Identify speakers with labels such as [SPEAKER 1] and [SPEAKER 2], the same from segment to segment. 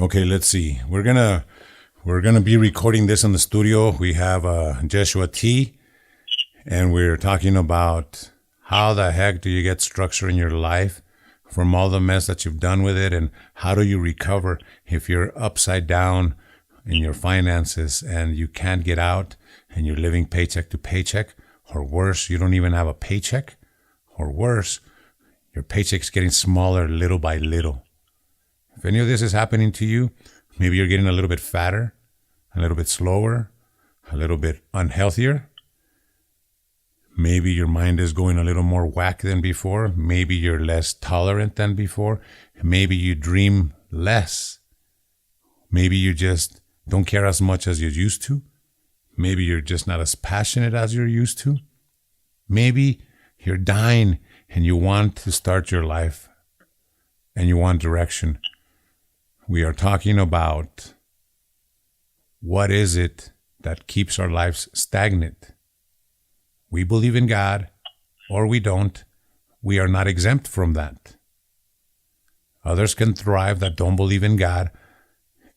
[SPEAKER 1] Okay, let's see. We're gonna be recording this in the studio. We have Joshua T, and we're talking about how the heck do you get structure in your life from all the mess that you've done with it, and how do you recover if you're upside down in your finances and you can't get out and you're living paycheck to paycheck, or worse, you don't even have a paycheck, or worse, your paycheck's getting smaller little by little. If any of this is happening to you, maybe you're getting a little bit fatter, a little bit slower, a little bit unhealthier. Maybe your mind is going a little more whack than before. Maybe you're less tolerant than before. Maybe you dream less. Maybe you just don't care as much as you used to. Maybe you're just not as passionate as you're used to. Maybe you're dying and you want to start your life and you want direction. We are talking about what is it that keeps our lives stagnant. We believe in God or we don't. We are not exempt from that. Others can thrive that don't believe in God,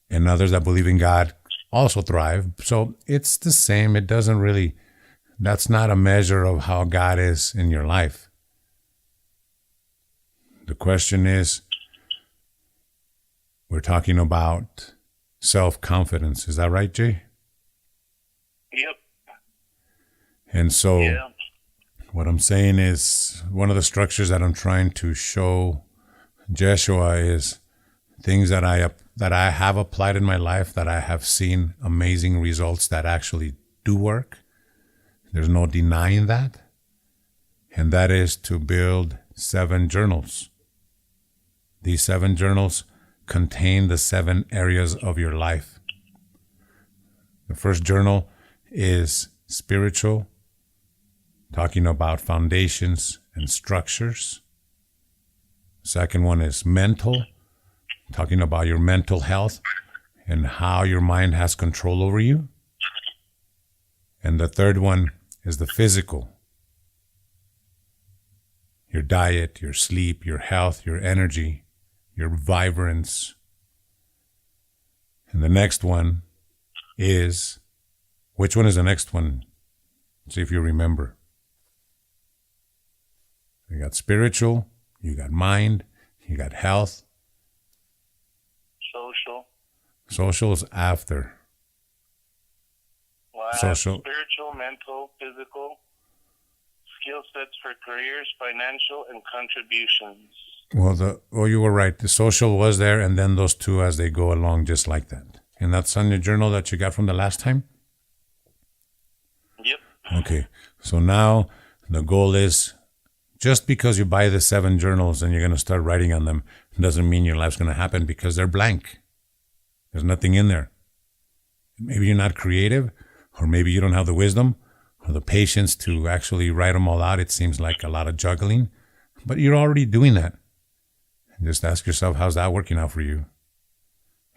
[SPEAKER 1] and others that believe in God also thrive. So it's the same. It doesn't really, that's not a measure of how God is in your life. The question is, we're talking about self-confidence. Is that right, Jay?
[SPEAKER 2] Yep.
[SPEAKER 1] And so what I'm saying is, one of the structures that I'm trying to show Joshua is things that I have applied in my life, that I have seen amazing results that actually do work. There's no denying that. And that is to build 7 journals. These 7 journals contain the 7 areas of your life. The first journal is spiritual, talking about foundations and structures. Second one is mental, talking about your mental health and how your mind has control over you. And the third one is the physical. Your diet, your sleep, your health, your energy, your vibrance. And the next one is, which one is the next one? See if you remember. You got spiritual, you got mind, you got health.
[SPEAKER 2] Social.
[SPEAKER 1] Social is after.
[SPEAKER 2] Well, I have spiritual, mental, physical, skill sets for careers, financial, and contributions.
[SPEAKER 1] Well, you were right. The social was there, and then those 2 as they go along, just like that. And that's on your journal that you got from the last time?
[SPEAKER 2] Yep.
[SPEAKER 1] Okay. So now the goal is, just because you buy the 7 journals and you're going to start writing on them, doesn't mean your life's going to happen, because they're blank. There's nothing in there. Maybe you're not creative, or maybe you don't have the wisdom or the patience to actually write them all out. It seems like a lot of juggling, but you're already doing that. Just ask yourself, how's that working out for you?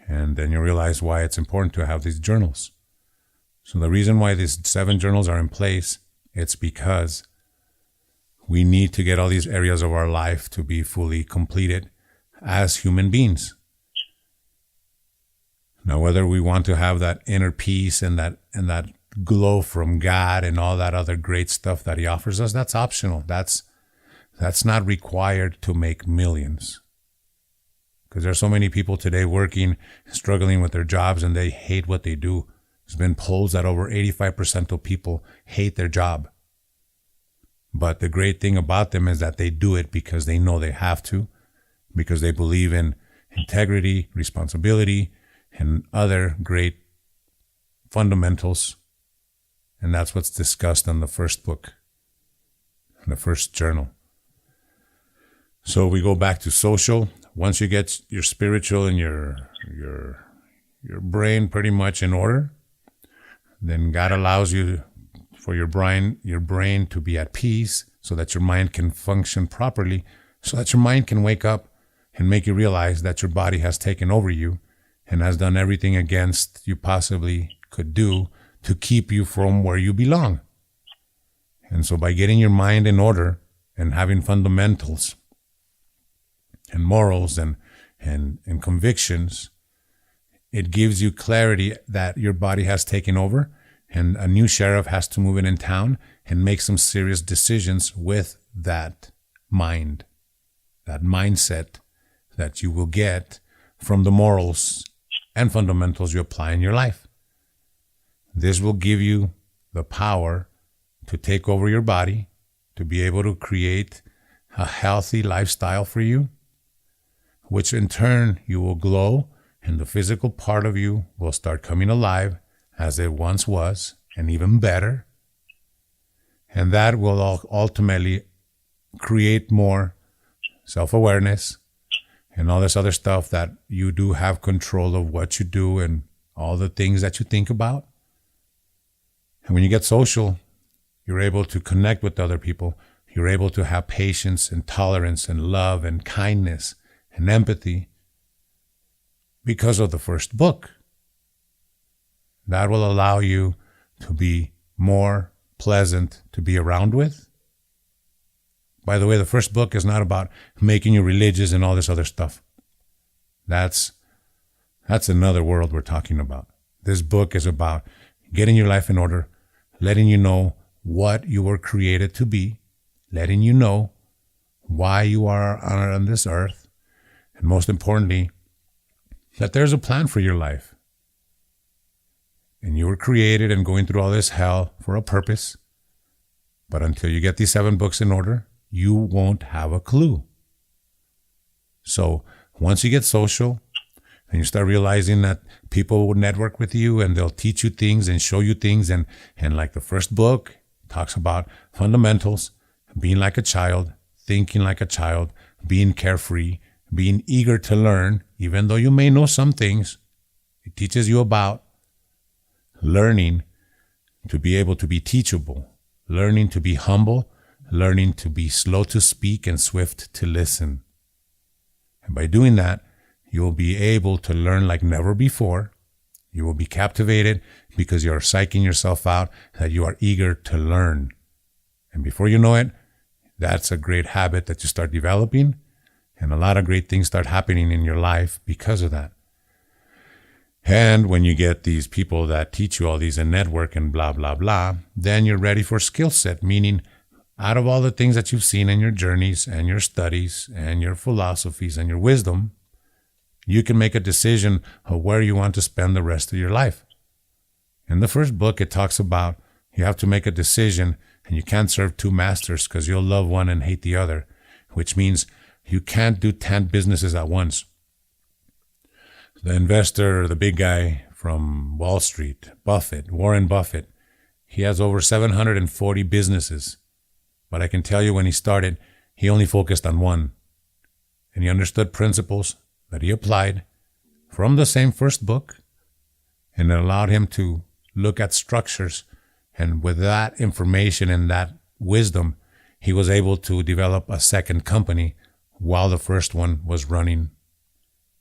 [SPEAKER 1] And then you realize why it's important to have these journals. So the reason why these 7 journals are in place, it's because we need to get all these areas of our life to be fully completed as human beings. Now, whether we want to have that inner peace and that glow from God and all that other great stuff that He offers us, that's optional. That's not required to make millions. Because there's so many people today working, struggling with their jobs, and they hate what they do. There's been polls that over 85% of people hate their job. But the great thing about them is that they do it because they know they have to, because they believe in integrity, responsibility, and other great fundamentals. And that's what's discussed in the first book, in the first journal. So we go back to social. Once you get your spiritual and your brain pretty much in order, then God allows you for your brain to be at peace, so that your mind can function properly, so that your mind can wake up and make you realize that your body has taken over you and has done everything against you possibly could do to keep you from where you belong. And so by getting your mind in order and having fundamentals and morals and convictions, it gives you clarity that your body has taken over and a new sheriff has to move in town and make some serious decisions with that mind, that mindset that you will get from the morals and fundamentals you apply in your life. This will give you the power to take over your body, to be able to create a healthy lifestyle for you, which in turn you will glow and the physical part of you will start coming alive as it once was and even better. And that will ultimately create more self-awareness and all this other stuff that you do have control of what you do and all the things that you think about. And when you get social, you're able to connect with other people. You're able to have patience and tolerance and love and kindness and empathy because of the first book. That will allow you to be more pleasant to be around with. By the way, the first book is not about making you religious and all this other stuff. That's another world we're talking about. This book is about getting your life in order, letting you know what you were created to be, letting you know why you are on this earth, and most importantly, that there's a plan for your life. And you were created and going through all this hell for a purpose. But until you get these 7 books in order, you won't have a clue. So once you get social and you start realizing that people will network with you and they'll teach you things and show you things, and like the first book talks about fundamentals, being like a child, thinking like a child, being carefree, being eager to learn, even though you may know some things. It teaches you about learning to be able to be teachable, learning to be humble, learning to be slow to speak and swift to listen. And by doing that, you will be able to learn like never before. You will be captivated because you are psyching yourself out that you are eager to learn. And before you know it, that's a great habit that you start developing, and a lot of great things start happening in your life because of that. And when you get these people that teach you all these and network and blah, blah, blah, then you're ready for skill set, meaning out of all the things that you've seen in your journeys and your studies and your philosophies and your wisdom, you can make a decision of where you want to spend the rest of your life. In the first book, it talks about you have to make a decision, and you can't serve 2 masters because you'll love one and hate the other, which means you can't do 10 businesses at once. The investor, the big guy from Wall Street, Warren Buffett, he has over 740 businesses. But I can tell you when he started, he only focused on one. And he understood principles that he applied from the same first book, and it allowed him to look at structures. And with that information and that wisdom, he was able to develop a second company while the first one was running.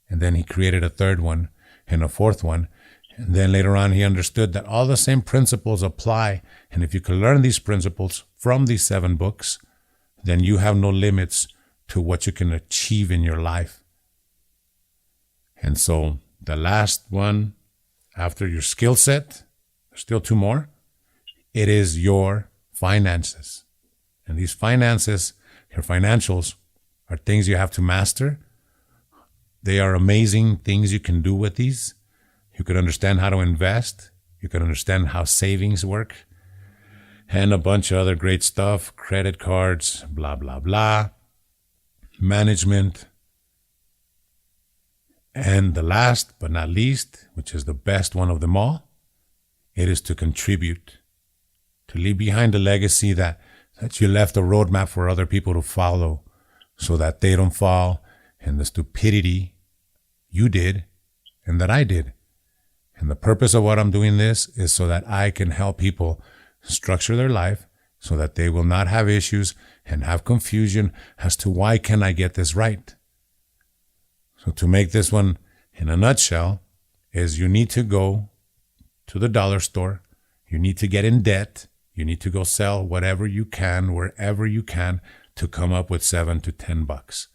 [SPEAKER 1] And then he created a third one and a fourth one. And then later on, he understood that all the same principles apply. And if you can learn these principles from these 7 books, then you have no limits to what you can achieve in your life. And so the last one, after your skill set, there's still 2 more. It is your finances. And these finances, your financials, are things you have to master. They are amazing things you can do with these. You can understand how to invest. You can understand how savings work. And a bunch of other great stuff. Credit cards, blah, blah, blah. Management. And the last but not least, which is the best one of them all, it is to contribute. To leave behind a legacy that you left a roadmap for other people to follow so that they don't fall in the stupidity you did and that I did. And the purpose of what I'm doing this is so that I can help people structure their life so that they will not have issues and have confusion as to why can I get this right. So to make this one in a nutshell is you need to go to the dollar store. You need to get in debt. You need to go sell whatever you can, wherever you can, to come up with $7 to $10.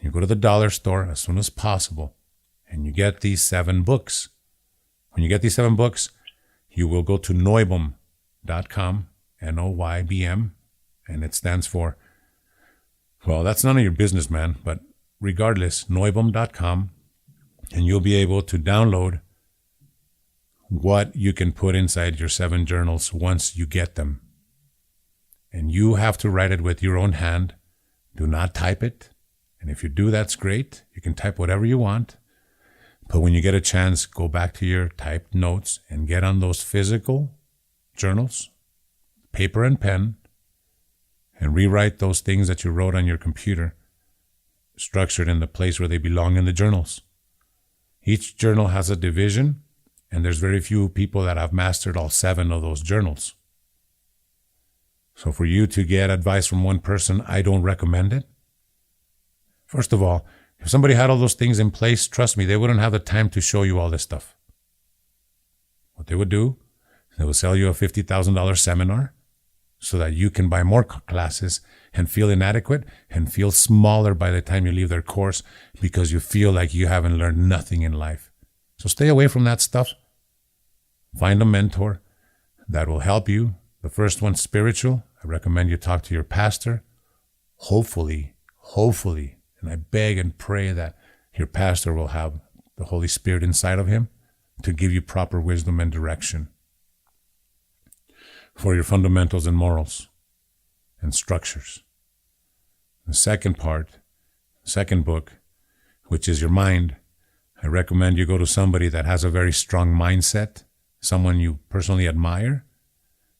[SPEAKER 1] You go to the dollar store as soon as possible, and you get these 7 books. When you get these 7 books, you will go to NOYBM.com, NOYBM, and it stands for, well, that's none of your business, man, but regardless, NOYBM.com, and you'll be able to download what you can put inside your 7 journals once you get them. And you have to write it with your own hand. Do not type it. And if you do, that's great. You can type whatever you want. But when you get a chance, go back to your typed notes and get on those physical journals, paper and pen, and rewrite those things that you wrote on your computer, structured in the place where they belong in the journals. Each journal has a division, and there's very few people that have mastered all 7 of those journals. So for you to get advice from one person, I don't recommend it. First of all, if somebody had all those things in place, trust me, they wouldn't have the time to show you all this stuff. What they would do, they would sell you a $50,000 seminar so that you can buy more classes and feel inadequate and feel smaller by the time you leave their course because you feel like you haven't learned nothing in life. So stay away from that stuff. Find a mentor that will help you. The first one, spiritual. I recommend you talk to your pastor. Hopefully, and I beg and pray that your pastor will have the Holy Spirit inside of him to give you proper wisdom and direction for your fundamentals and morals and structures. The second part, second book, which is your mind, I recommend you go to somebody that has a very strong mindset, someone you personally admire,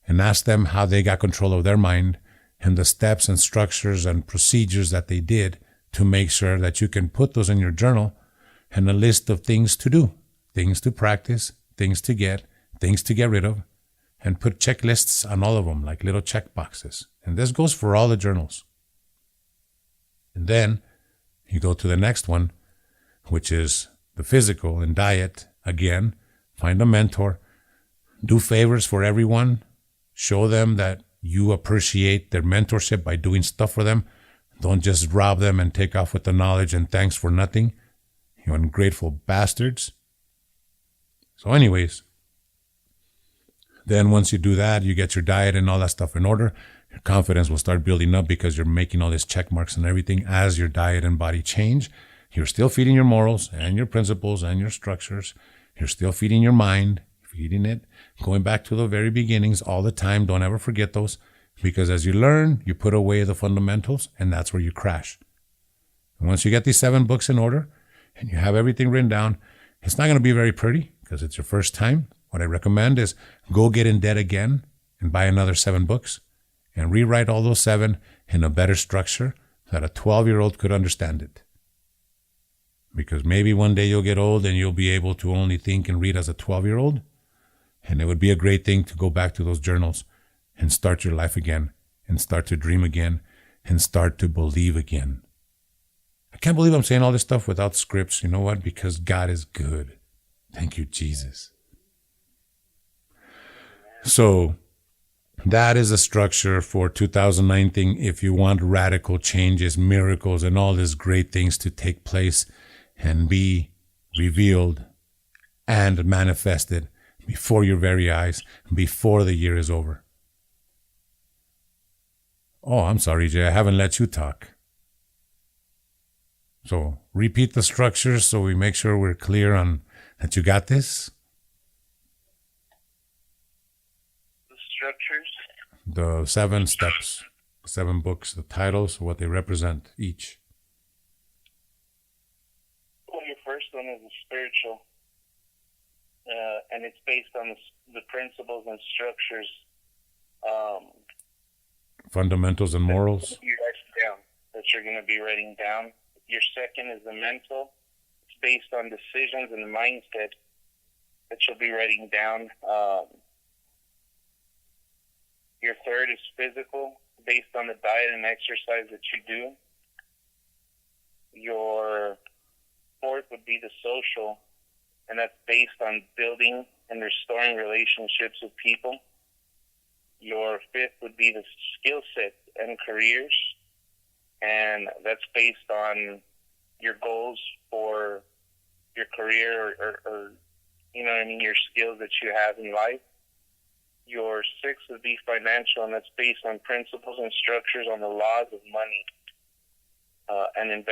[SPEAKER 1] and ask them how they got control of their mind and the steps and structures and procedures that they did to make sure that you can put those in your journal and a list of things to do, things to practice, things to get rid of, and put checklists on all of them, like little check boxes. And this goes for all the journals. And then you go to the next one, which is the physical and diet. Again, find a mentor, do favors for everyone, show them that you appreciate their mentorship by doing stuff for them. Don't just rob them and take off with the knowledge and thanks for nothing. You ungrateful bastards. So anyways, then once you do that, you get your diet and all that stuff in order, your confidence will start building up because you're making all these check marks and everything as your diet and body change. You're still feeding your morals and your principles and your structures. You're still feeding your mind, feeding it, going back to the very beginnings all the time. Don't ever forget those. Because as you learn, you put away the fundamentals, and that's where you crash. And once you get these 7 books in order, and you have everything written down, it's not going to be very pretty, because it's your first time. What I recommend is go get in debt again, and buy another 7 books, and rewrite all those 7 in a better structure, so that a 12-year-old could understand it. Because maybe one day you'll get old, and you'll be able to only think and read as a 12-year-old, and it would be a great thing to go back to those journals and start your life again, and start to dream again, and start to believe again. I can't believe I'm saying all this stuff without scripts. You know what? Because God is good. Thank you, Jesus. So that is a structure for 2019 if you want radical changes, miracles, and all these great things to take place and be revealed and manifested before your very eyes, before the year is over. Oh, I'm sorry, Jay. I haven't let you talk. So repeat the structures so we make sure we're clear on that you got this.
[SPEAKER 2] The structures?
[SPEAKER 1] The 7 steps, 7 books, the titles, what they represent each.
[SPEAKER 2] Well, your first one is the spiritual. And it's based on the principles and structures.
[SPEAKER 1] Fundamentals and morals.
[SPEAKER 2] That you're going to be writing down. Your second is the mental. It's based on decisions and the mindset that you'll be writing down. Your third is physical, based on the diet and exercise that you do. Your fourth would be the social, and that's based on building and restoring relationships with people. Your fifth would be the skill set and careers, and that's based on your goals for your career or you know what I mean, your skills that you have in life. Your 6 would be financial, and that's based on principles and structures on the laws of money and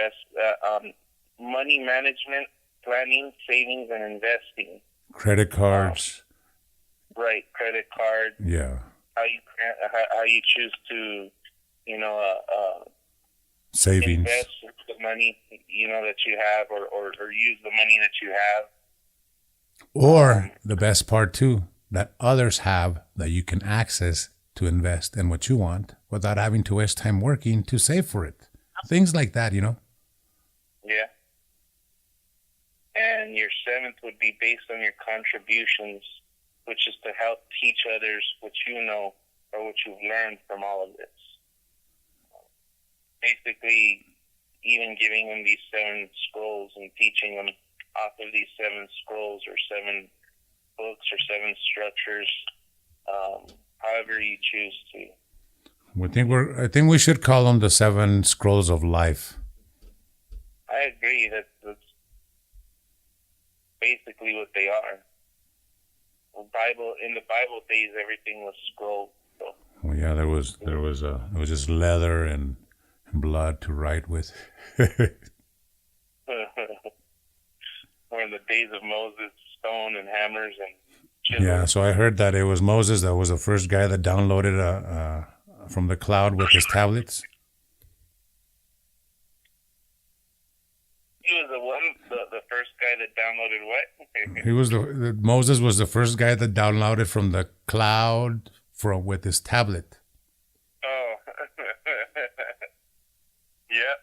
[SPEAKER 2] money management, planning, savings, and investing.
[SPEAKER 1] Credit cards.
[SPEAKER 2] Right, credit card.
[SPEAKER 1] Yeah.
[SPEAKER 2] How you choose to, you know,
[SPEAKER 1] savings.
[SPEAKER 2] Invest the money, you know, that you have, or use the money that you have.
[SPEAKER 1] Or the best part too, that others have that you can access to invest in what you want without having to waste time working to save for it. Things like that, you know?
[SPEAKER 2] Yeah. And your 7th would be based on your contributions, which is to help teach others what you know or what you've learned from all of this. Basically, even giving them these 7 scrolls and teaching them off of these 7 scrolls or 7 books or 7 structures, however you choose to.
[SPEAKER 1] I think we should call them the 7 scrolls of life.
[SPEAKER 2] I agree. That's basically what they are. In the Bible days, everything was scrolled. So.
[SPEAKER 1] Well, yeah, it was just leather and blood to write with.
[SPEAKER 2] Or in the days of Moses, stone and hammers and chisels.
[SPEAKER 1] Yeah, so I heard that it was Moses that was the first guy that downloaded from the cloud with his tablets.
[SPEAKER 2] He was the first guy that downloaded what?
[SPEAKER 1] He was Moses was the first guy that downloaded from the cloud with his tablet.
[SPEAKER 2] Oh, yeah.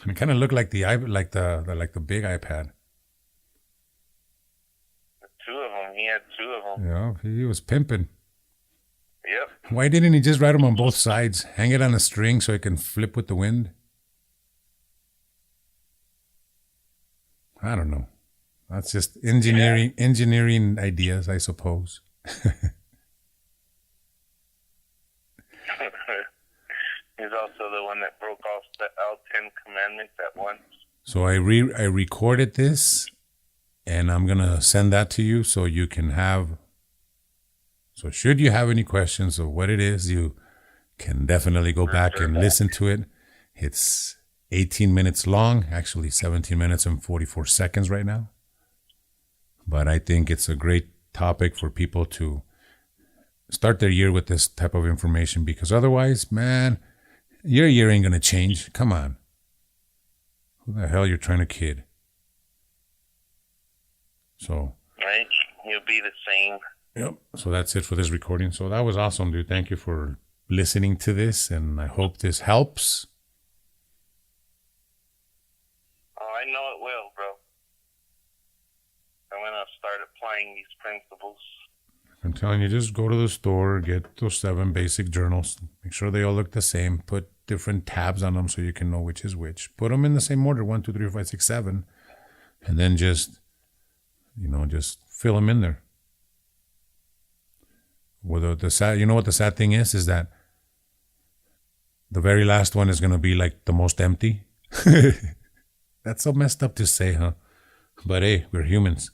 [SPEAKER 1] And it kind of looked like the big iPad.
[SPEAKER 2] 2 of them. He had 2 of them.
[SPEAKER 1] Yeah, he was pimping.
[SPEAKER 2] Yep.
[SPEAKER 1] Why didn't he just write them on both sides? Hang it on a string so it can flip with the wind? I don't know. That's just engineering ideas, I suppose.
[SPEAKER 2] He's also the one that broke off all 10 commandments at once.
[SPEAKER 1] So I recorded this, and I'm going to send that to you so you can have... So should you have any questions of what it is, you can definitely go back and listen to it. It's 18 minutes long, actually 17 minutes and 44 seconds right now. But I think it's a great topic for people to start their year with this type of information, because otherwise, man, your year ain't going to change. Come on. Who the hell you're trying to kid? So.
[SPEAKER 2] Right. You'll be the same.
[SPEAKER 1] Yep. So that's it for this recording. So that was awesome, dude. Thank you for listening to this, and I hope this helps.
[SPEAKER 2] Oh, I know it will, bro. I'm going to start applying these principles.
[SPEAKER 1] I'm telling you, just go to the store, get those 7 basic journals. Make sure they all look the same. Put different tabs on them so you can know which is which. Put them in the same order, 1, 2, 3, 4, 5, 6, 7. And then just fill them in there. Well, you know what the sad thing is that the very last one is going to be like the most empty. That's so messed up to say, huh? But hey, we're humans.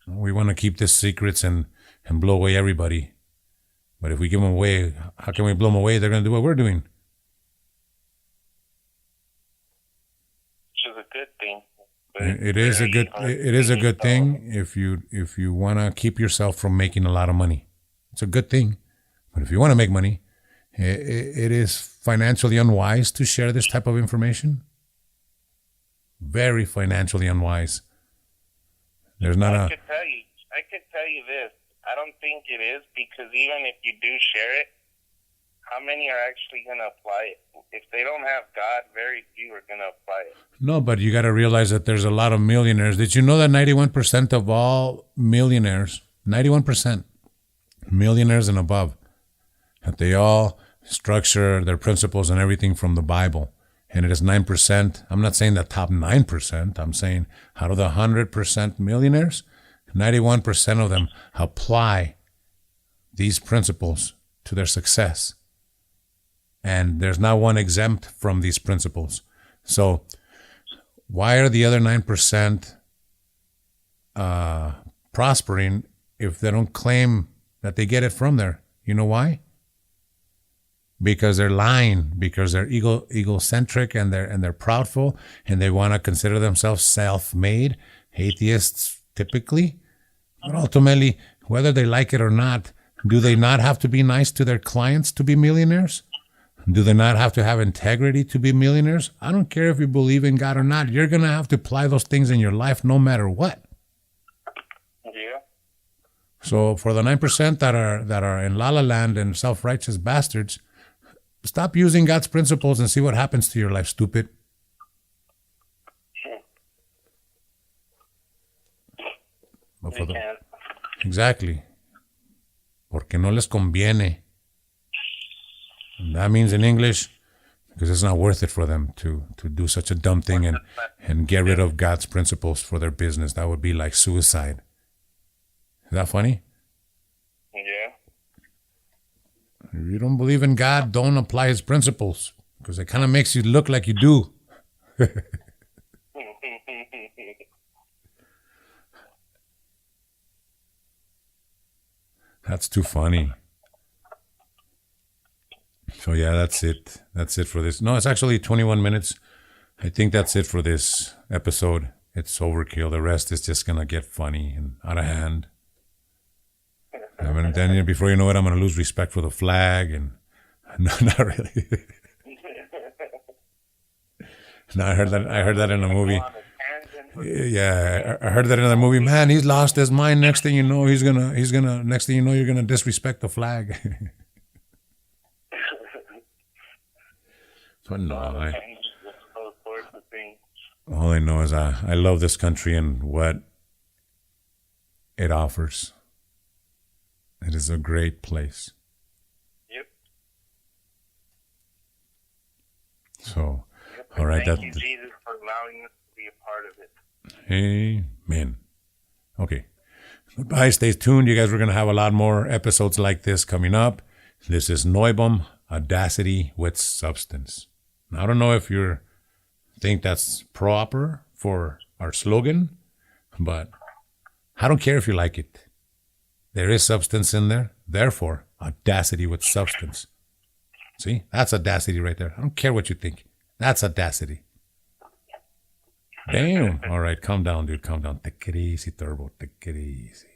[SPEAKER 1] We want to keep the secrets and blow away everybody. But if we give them away, how can we blow them away? They're going to do what we're doing.
[SPEAKER 2] Which is a good thing.
[SPEAKER 1] It is a good thing if you want to keep yourself from making a lot of money. It's a good thing. But if you want to make money, it is financially unwise to share this type of information. Very financially unwise. I could
[SPEAKER 2] tell you this. I don't think it is, because even if you do share it, how many are actually going to apply it? If they don't have God, very few are going to apply it.
[SPEAKER 1] No, but you got to realize that there's a lot of millionaires. Did you know that 91% of all millionaires, 91% millionaires and above, that they all structure their principles and everything from the Bible? And it is 9%. I'm not saying the top 9%. I'm saying out of the 100% millionaires, 91% of them apply these principles to their success. And there's not one exempt from these principles. So why are the other 9% prospering if they don't claim that they get it from there? You know why? Because they're lying, because they're egocentric, and they're proudful, and they want to consider themselves self-made atheists typically. But ultimately, whether they like it or not, do they not have to be nice to their clients to be millionaires? Do they not have to have integrity to be millionaires? I don't care if you believe in God or not. You're going to have to apply those things in your life no matter what.
[SPEAKER 2] Yeah.
[SPEAKER 1] So for the 9% that are in La La Land and self-righteous bastards, stop using God's principles and see what happens to your life, stupid. But for the, exactly. Porque no les conviene. And that means in English, because it's not worth it for them to do such a dumb thing and get rid of God's principles for their business. That would be like suicide. Is that funny?
[SPEAKER 2] Yeah.
[SPEAKER 1] If you don't believe in God, don't apply his principles, because it kind of makes you look like you do. That's too funny. So yeah, that's it. That's it for this. No, it's actually 21 minutes. I think that's it for this episode. It's overkill. The rest is just going to get funny and out of hand. And then before you know it, I'm going to lose respect for the flag. And no, not really. No, I heard that in a movie. Yeah, I heard that in a movie. Man, he's lost his mind. Next thing you know, next thing you know, you're going to disrespect the flag. So no, all I know is I love this country and what it offers. It is a great place.
[SPEAKER 2] Yep.
[SPEAKER 1] So, all right.
[SPEAKER 2] Thank you, Jesus, for allowing us to be a part of it.
[SPEAKER 1] Amen. Okay. Goodbye. Stay tuned. You guys, we're going to have a lot more episodes like this coming up. This is NOYBM, Audacity with Substance. Now, I don't know if you think that's proper for our slogan, but I don't care if you like it. There is substance in there. Therefore, audacity with substance. See? That's audacity right there. I don't care what you think. That's audacity. Damn. All right, calm down, dude. Calm down. Take it easy, Turbo. Take it easy.